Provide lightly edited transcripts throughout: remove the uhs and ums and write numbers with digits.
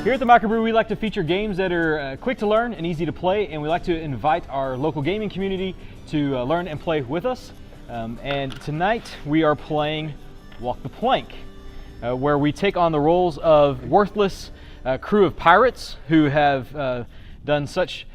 Here at the Microbrew, we like to feature games that are quick to learn and easy to play, and we like to invite our local gaming community to learn and play with us. And tonight we are playing Walk the Plank, where we take on the roles of worthless crew of pirates who have done such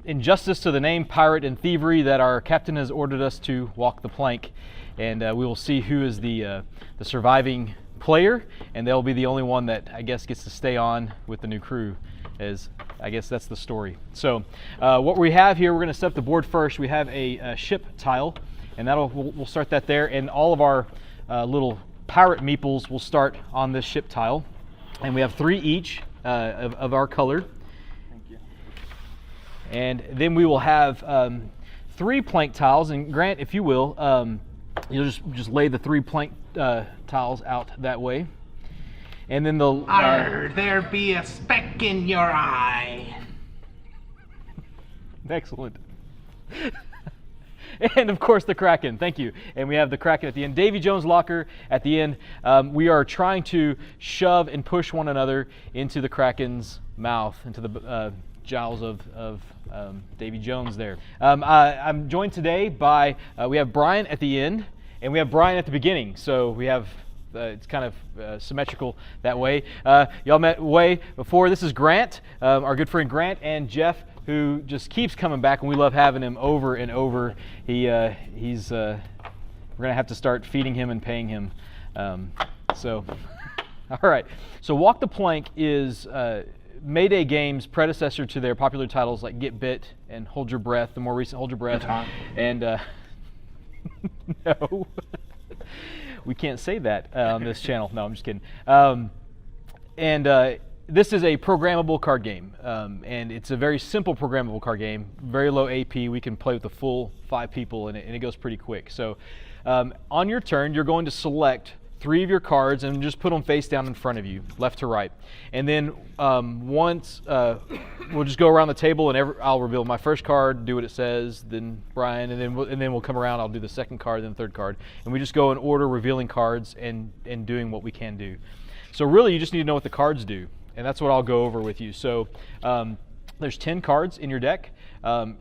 injustice to the name pirate and thievery that our captain has ordered us to walk the plank. And we will see who is the surviving player, and they'll be the only one that I guess gets to stay on with the new crew, as I guess that's the story. So what we have here, we're going to set up the board first. We have a ship tile, and we'll start that there, and all of our little pirate meeples will start on this ship tile, and we have 3 each of our color. Thank you. And then we will have 3 plank tiles, and Grant, if you will, you'll just lay the 3 plank tiles out that way, and then the there be a speck in your eye. Excellent. And of course the Kraken. Thank you. And we have the Kraken at the end. Davy Jones' locker at the end. We are trying to shove and push one another into the Kraken's mouth, into the jowls of Davy Jones there. I'm joined today by we have Brian at the end, and we have Brian at the beginning, so we have it's kind of symmetrical that way. Y'all met way before. This is Grant, our good friend Grant, and Jeff, who just keeps coming back, and we love having him over and over. He's we're gonna have to start feeding him and paying him. So, all right. So Walk the Plank is Mayday Games' predecessor to their popular titles like Get Bit and Hold Your Breath. The more recent Hold Your Breath, and no, we can't say that on this channel. No, I'm just kidding. This is a programmable card game, and it's a very simple programmable card game, very low AP. We can play with the full 5 people, and it goes pretty quick. So on your turn, you're going to select 3 of your cards and just put them face down in front of you, left to right. And then once, we'll just go around the table, and I'll reveal my first card, do what it says, then Brian, and then we'll come around, I'll do the second card, then the third card. And we just go in order, revealing cards and doing what we can do. So really, you just need to know what the cards do, and that's what I'll go over with you. So there's 10 cards in your deck.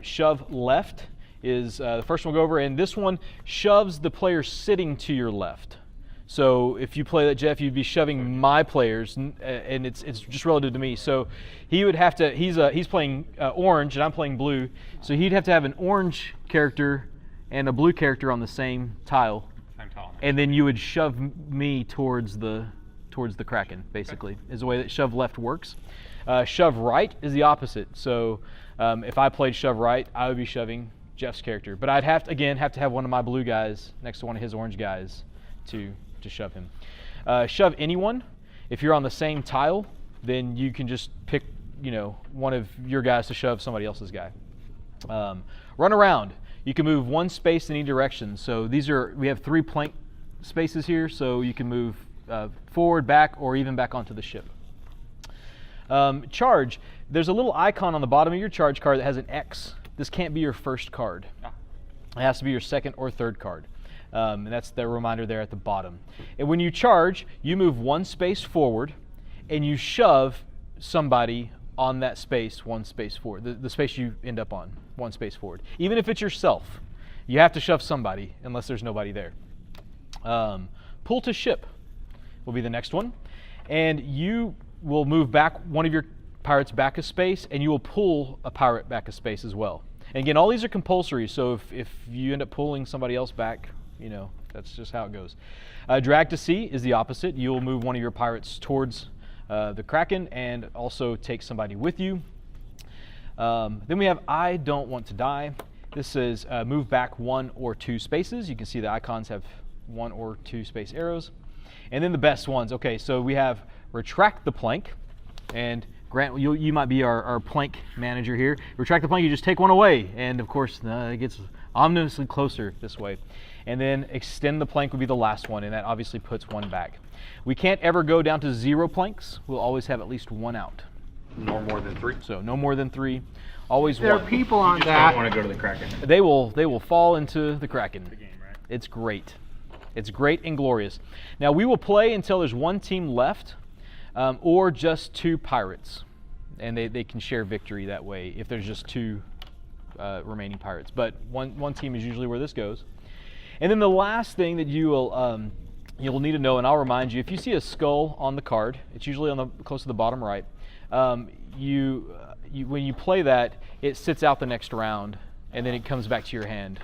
Shove left is the first one we'll go over, and this one shoves the player sitting to your left. So if you play that, Jeff, you'd be shoving my players, and it's just relative to me. So he would have to. He's playing orange, and I'm playing blue. So he'd have to have an orange character and a blue character on the same tile. Same tile. And then you would shove me towards the Kraken. Basically, is the way that shove left works. Shove right is the opposite. So if I played shove right, I would be shoving Jeff's character, but I'd have to have one of my blue guys next to one of his orange guys to shove him. Shove anyone. If you're on the same tile, then you can just pick, one of your guys to shove somebody else's guy. Run around. You can move 1 space in any direction. So we have 3 plank spaces here, so you can move forward, back, or even back onto the ship. Charge. There's a little icon on the bottom of your charge card that has an X. This can't be your first card. It has to be your second or third card. And that's the reminder there at the bottom. And when you charge, you move 1 space forward, and you shove somebody on that space 1 space forward. The space you end up on, 1 space forward. Even if it's yourself, you have to shove somebody unless there's nobody there. Pull to ship will be the next one. And you will move back one of your pirates back a space, and you will pull a pirate back a space as well. And again, all these are compulsory, so if you end up pulling somebody else back, that's just how it goes. Drag to sea is the opposite. You'll move one of your pirates towards the Kraken and also take somebody with you. Then we have I Don't Want to Die. This is move back 1 or 2 spaces. You can see the icons have 1 or 2 space arrows. And then the best ones. Okay, so we have Retract the Plank. And Grant, you might be our plank manager here. Retract the plank, you just take one away. And of course, it gets ominously closer this way. And then extend the plank would be the last one, and that obviously puts 1 back. We can't ever go down to 0 planks. We'll always have at least 1 out. No more than 3. So no more than 3. Always 1. There are people on You just that. don't want to go to the Kraken. They will fall into the Kraken. The game, right? It's great. It's great and glorious. Now we will play until there's 1 team left. or just 2 pirates, and they can share victory that way if there's just 2 remaining pirates. But one team is usually where this goes. And then the last thing that you'll need to know, and I'll remind you, if you see a skull on the card, it's usually on the close to the bottom right. When you play that, it sits out the next round, and then it comes back to your hand,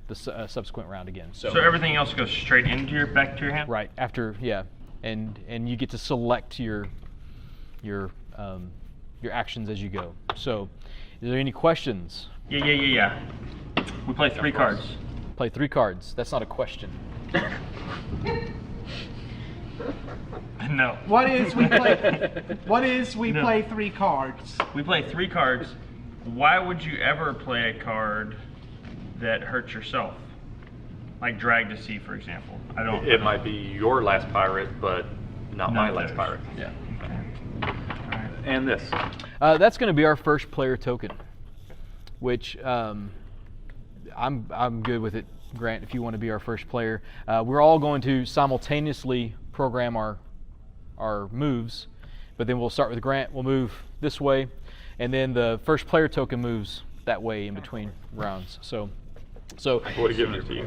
the subsequent round again. So everything else goes straight into back to your hand. Right after, yeah, and you get to select your actions as you go. So, is there any questions? Yeah. We play 3 cards. Play 3 cards. That's not a question. No. What is we play 3 cards? We play 3 cards. Why would you ever play a card that hurts yourself? Like Drag to Sea, for example. It might be your last pirate, but not my last theirs. pirate. Yeah. Okay. All right. And this. That's going to be our first player token, which I'm good with it, Grant, if you want to be our first player. We're all going to simultaneously program our moves, but then we'll start with Grant. We'll move this way, and then the first player token moves that way in between rounds. So I would have given it to you.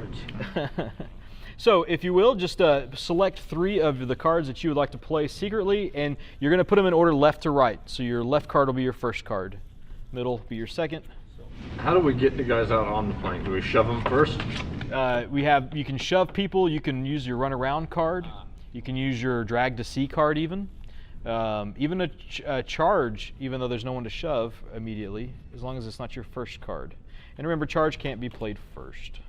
So if you will, just select 3 of the cards that you would like to play secretly, and you're going to put them in order left to right. So your left card will be your first card, middle will be your second. How do we get the guys out on the plank? Do we shove them first? You can shove people, you can use your run around card, you can use your drag to sea card even a charge, even though there's no one to shove immediately, as long as it's not your first card. And remember, charge can't be played first.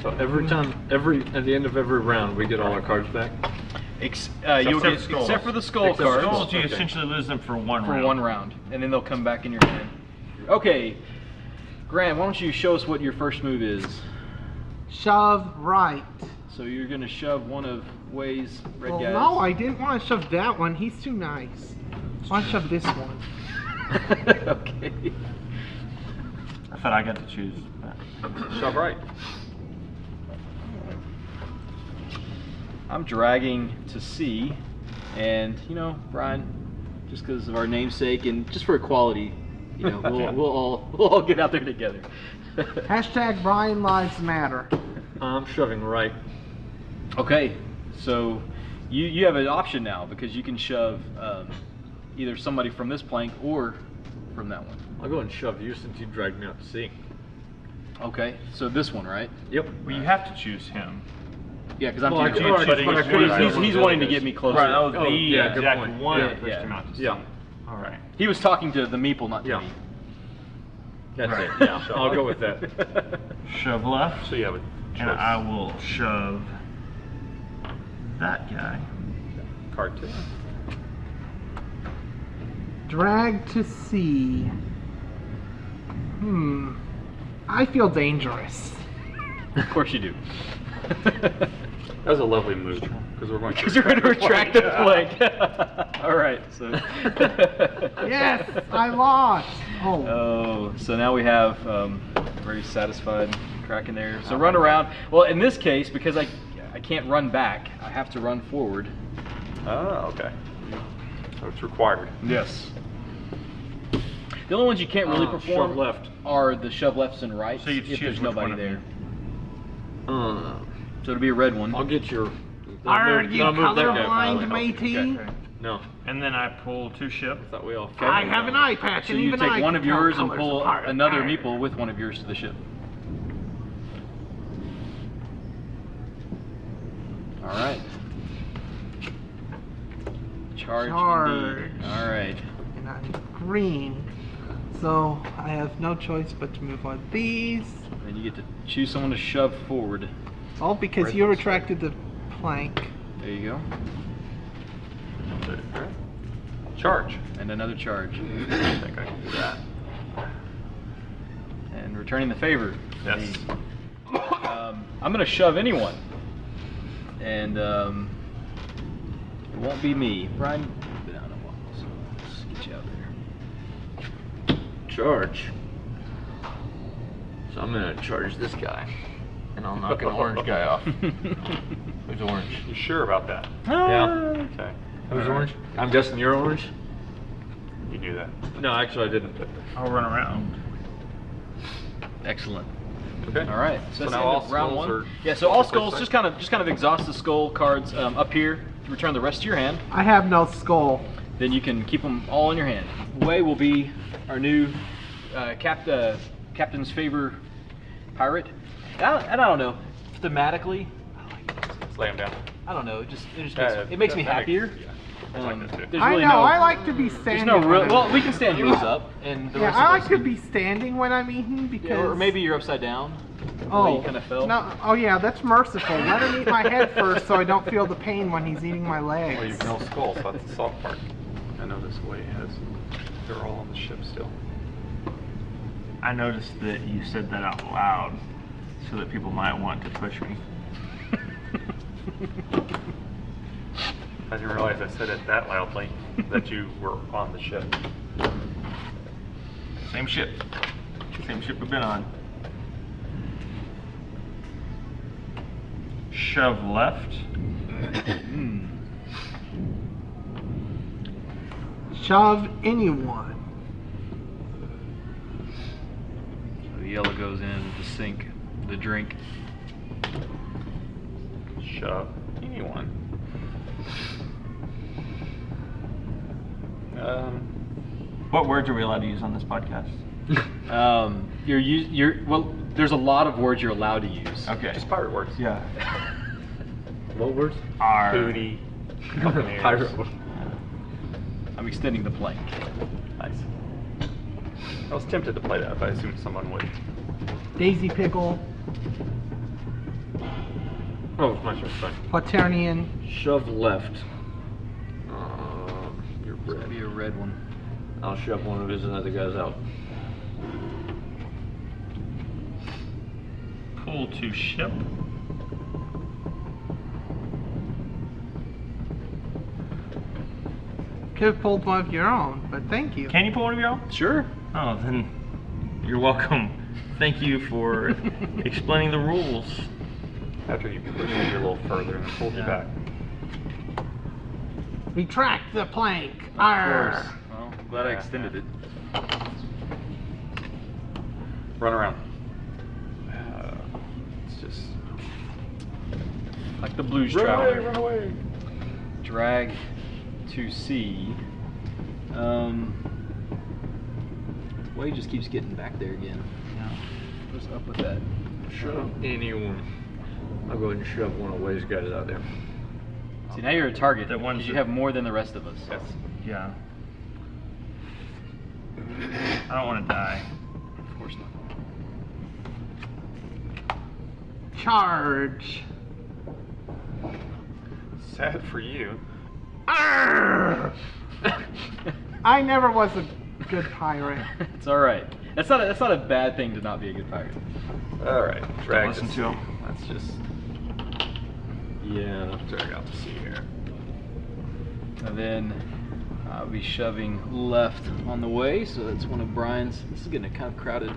So at the end of every round, we get all our cards back? You'll get, except for the skull cards. Skulls, you essentially lose them for one round, and then they'll come back in your hand. Okay, Grant, why don't you show us what your first move is? Shove right. So you're going to shove one of Way's red guys. No, I didn't want to shove that one. He's too nice. I want to shove this one. Okay. I thought I got to choose. Shove right. I'm dragging to sea, and Brian, just because of our namesake and just for equality, we'll all get out there together. Hashtag Brian Lives Matter. I'm shoving right. Okay, so you have an option now because you can shove either somebody from this plank or from that one. I'll go and shove you since you dragged me out to sea. Okay, so this one, right? Yep. Well, you have to choose him. Yeah, because I'm Well, too I could- but I could- he's wanting to get me closer. Right, that was Oh, the yeah, good exact point. one Yeah, that pushed yeah. him out to sea. Yeah. All right. He was talking to the Meeple, not to Yeah. me. That's Right. it. Yeah, I'll go with that. Shove left, So you have a choice. and I will shove that guy. Card 2. Drag to sea. I feel dangerous. Of course you do. That was a lovely move because we're going to. Because you're going to retract the plank. All right. So. Yes, I lost. Oh. Oh, so now we have very satisfied Kraken there. So run around. Well, in this case, because I can't run back, I have to run forward. Oh, okay. So it's required. Yes. The only ones you can't really perform Shove left. are the shove lefts and rights So you choose if there's which nobody one of there. them. So it'll be a red one. I'll get your. Are you I'll move that guy colorblind, finally. matey? Okay. No, And then I pull 2 ship. I thought we all. I have an eye patch, So and you even take I one can of tell yours and colors pull apart. another Alright. Meeple with one of yours to the ship. All right. Charge indeed. All right. And I'm green, so I have no choice but to move one of these. Then you get to choose someone to shove forward. Oh, because Right. you retracted the plank. There you go. Charge. And another charge. I think I can do that. And returning the favor. Yes. I'm going to shove anyone. And it won't be me. Brian, you've been out a while, so let's get you out there. Charge. So I'm gonna charge this guy, and I'll knock an orange guy off. Who's orange? You sure about that? Yeah. Okay. Who's orange? I'm guessing you're orange? You knew that. No, actually I didn't. I'll run around. Excellent. Okay. All right. So, that's now the end all of round skulls one. are Yeah. So all first skulls, side? just kind of exhaust the skull cards up here. Return the rest to your hand. I have no skull. Then you can keep them all in your hand. Way will be our new captain's favor pirate. I don't know. Thematically, Let's lay them down. I don't know. It just Yeah, makes me that happier. yeah. I like this too. There's I really know. no. I like to be There's standing. no real. when Well, I'm- we can stand yours up, and the Yeah, rest I of like us to can- be standing when I'm eating because. Yeah, or maybe you're upside down. the way Oh, you kind of fell. no! Oh yeah, that's merciful. Let him eat my head first, so I don't feel the pain when he's eating my Well, legs. you've no skull, so that's the soft part. I know this way has. They're all on the ship still. I noticed that you said that out loud, so that people might want to push me. I didn't realize I said it that loudly that you were on the ship. Same ship. Same ship we've been on. Shove left. Shove anyone. So the yellow goes in the sink, the drink. Shove anyone. What words are we allowed to use on this podcast? Well, there's a lot of words you're allowed to use. Okay. Just pirate words. Yeah. What words? R. Booty. Buccaneers. Pirate words. I'm extending the plank. Nice. I was tempted to play that, but I assumed someone would. Daisy pickle. Oh, it's my turn. Fine. Quaternion. Shove left. You're It's gotta red. be a red one. I'll shove one of his other guys out. Pull to ship. Could have pulled one of your own, but thank you. Can you pull one of your own? Sure. Oh, then you're welcome. Thank you for explaining the rules. After you push it a little further and pulled you back. Retract the plank. Of Arr. course. Well, glad I Yeah. extended it. Run around. It's just. Like the blues Run away, traveler. run away. Drag to C. Way just keeps getting back there again. Yeah. What's up with that? Shove anyone. I'll go ahead and shove one of Way's guys out there. See, now you're a target. That one's Because you the- have more than the rest of us. Yes. Yeah. I don't want to die. Of course not. Charge. Sad for you. Arr. I never was a good pirate. It's all right. That's not a bad thing to not be a good pirate. All right. Drag listen this. to him. Let's just Yeah. drag out to sea here. And then I'll be shoving left on the way, so that's one of Brian's. This is getting a kind of crowded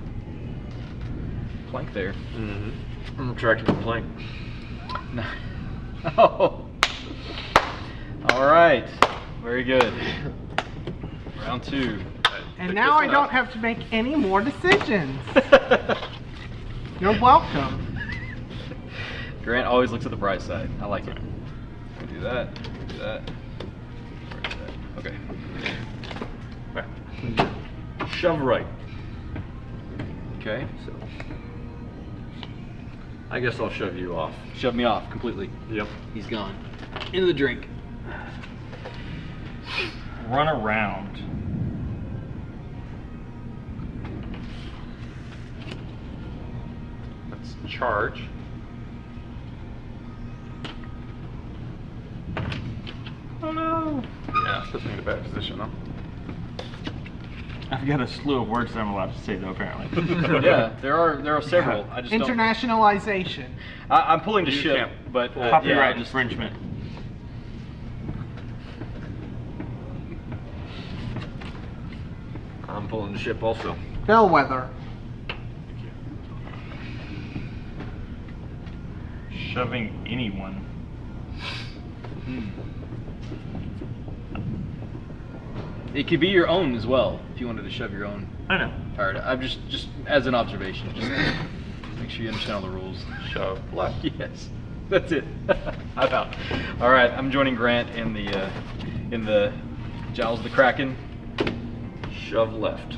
plank there. Mm-hmm. I'm tracking the plank. No. Oh. All right. Very good. Round 2. And Pick now this I one don't up. have to make any more decisions. You're welcome. Grant always looks at the bright side. I like it. Do that. Do that. Where's that? Okay. Back. Shove right. Okay. So. I guess I'll shove you off. Shove me off completely. Yep. He's gone. Into the drink. Run around. Let's charge. Oh no. Yeah, puts me in a bad position though. I've got a slew of words that I'm allowed to say though, apparently. Yeah, there are several. I just don't. Internationalization. I'm pulling to You ship, can't but pull. yeah, Copyright I'll just- infringement. I'm pulling the ship also. Bellwether. Shoving anyone. It could be your own as well if you wanted to shove your own I know. card. I'm just as an observation, just make sure you understand all the rules. Shove left. Yes, that's it. I'm out. All right, I'm joining Grant in the Jowls of the Kraken. Shove left.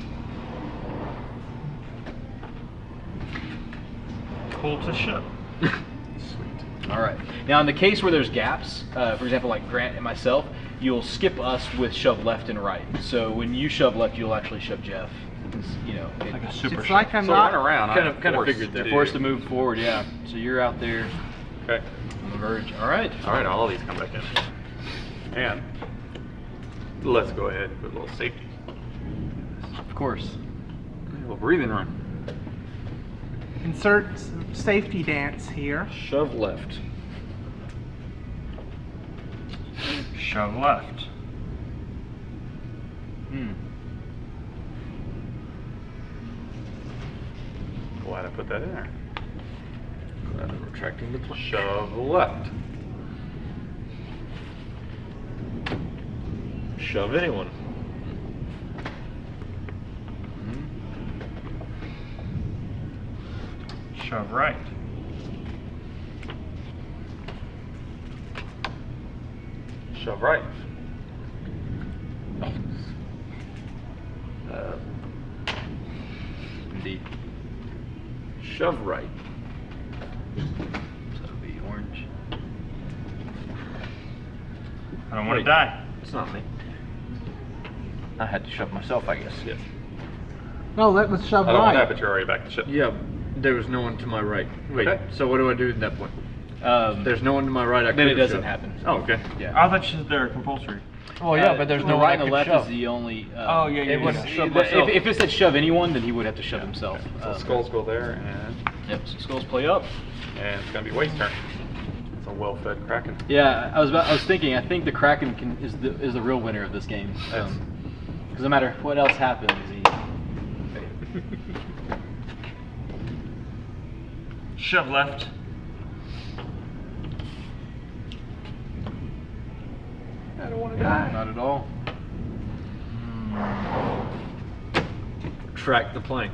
Pull to shove. Sweet. All right. Now, in the case where there's gaps, for example, like Grant and myself, you'll skip us with shove left and right. So when you shove left, you'll actually shove Jeff. You know, Like a super It's shove. like I'm So not. run around. Kind I'm of forced figured that. you're forced to move forward. Yeah. So you're out there Okay. on the verge. All right. All right, all these come back in. And let's go ahead and put a little safety. Of course. A little breathing room. Insert safety dance here. Shove left. Shove left. Glad I put that in there. Glad I'm retracting the plank. Shove left. Shove anyone. Shove right. Shove right. Indeed. Shove right. So it'll be orange. I don't want to Wait. die. It's not me. I had to shove myself, I guess. Yes. No, that was shove I don't want that, right. but you're already back to ship. Yeah, there was no one to my right. Wait, Okay. so what do I do at that point? There's no one to my right. I Then it could've doesn't shoved. happen. Oh, okay. Yeah. I thought you said they're compulsory. Oh yeah, but there's the no right one and I the could left shove. is the only. Oh, yeah, it wouldn't shove If, myself. if it said shove anyone, then he would have to shove himself. So skulls go there, and Yep. So skulls play up. it's gonna be Wade's turn. It's a well-fed Kraken. Yeah, I was thinking. I think the Kraken is the real winner of this game. Yes. Because no matter what else happens, he. Shove left. I don't want to die. Not at all. Track the plank.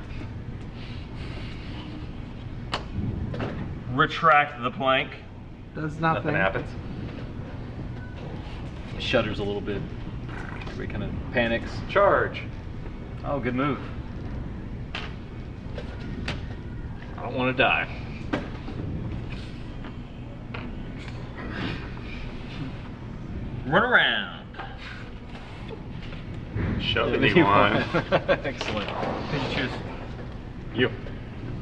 Retract the plank. Does Nothing nothing. happens. Shudders a little bit. Everybody kind of panics. Charge. Oh, good move. I don't want to die. Run around. Shove anyone. Excellent. Who'd you choose? You.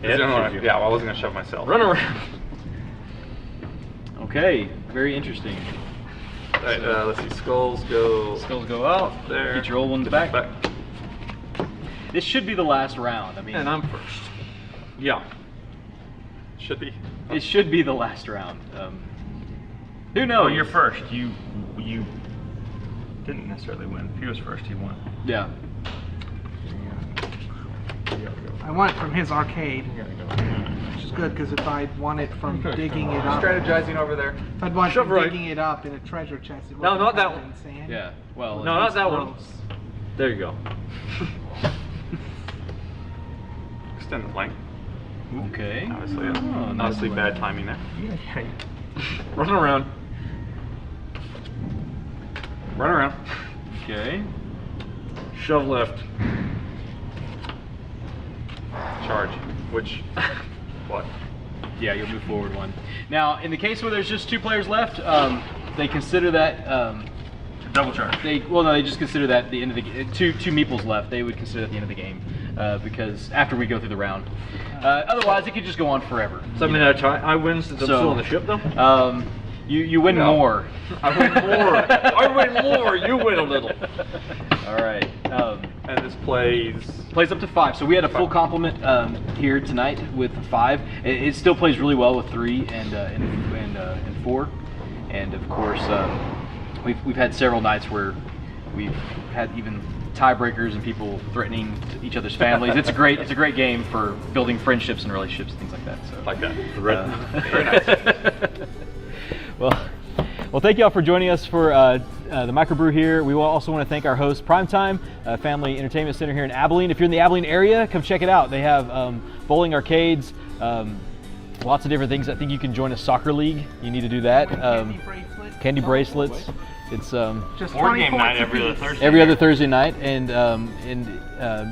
Yeah, choose you. well, I wasn't gonna shove myself. Run around. Okay, very interesting. All right, let's see. Skulls go. Skulls go out. There. Get your old ones back. Back. This should be the last round. I mean, And I'm first. Yeah. Should be. it should be the last round. Who knows? Oh, you're first. You didn't necessarily win. If he was first, he won. Yeah. I want it from his arcade, which is good because if I'd want it from digging it up, Strategizing over there. if I'd want it Shove from right. digging it up in a treasure chest, it No, wouldn't not that have one. been sand. Yeah. Well. No, not that one. Gross. There you go. Extend the plank. Okay. Obviously, Oh, nice obviously one. bad timing there. Run around. Run around. Okay. Shove left. Charge. Which? What? Yeah, you'll move forward one. Now, in the case where there's just two players left, they consider that. Double charge. They just consider that the end of the game. Two Meeples left. They would consider that the end of the game because after we go through the round. Otherwise, it could just go on forever. So I mean, I win since I'm So- still on the ship, though. You win No. more. I win more. I win more. You win a little. All right. And this plays. Plays up to 5. So we had a full complement here tonight with 5. It still plays really well with 3 and 4. And of course, we've had several nights where we've had even tiebreakers and people threatening each other's families. It's a great game for building friendships and relationships and things like that. So Like that. Very Well, Well, thank you all for joining us for the Microbrew here. We will also want to thank our host, Primetime Family Entertainment Center here in Abilene. If you're in the Abilene area, come check it out. They have bowling arcades, lots of different things. I think you can join a soccer league. You need to do that. Candy bracelets. It's Just Board 20 game points night every apiece. other Thursday. every other Thursday night, and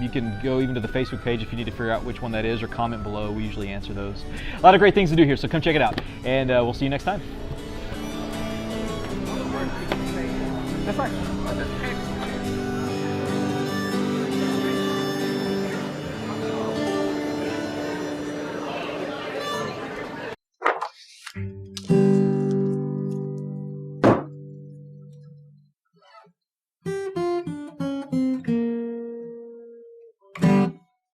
you can go even to the Facebook page if you need to figure out which one that is, or comment below. We usually answer those. A lot of great things to do here, so come check it out, and we'll see you next time. That's right.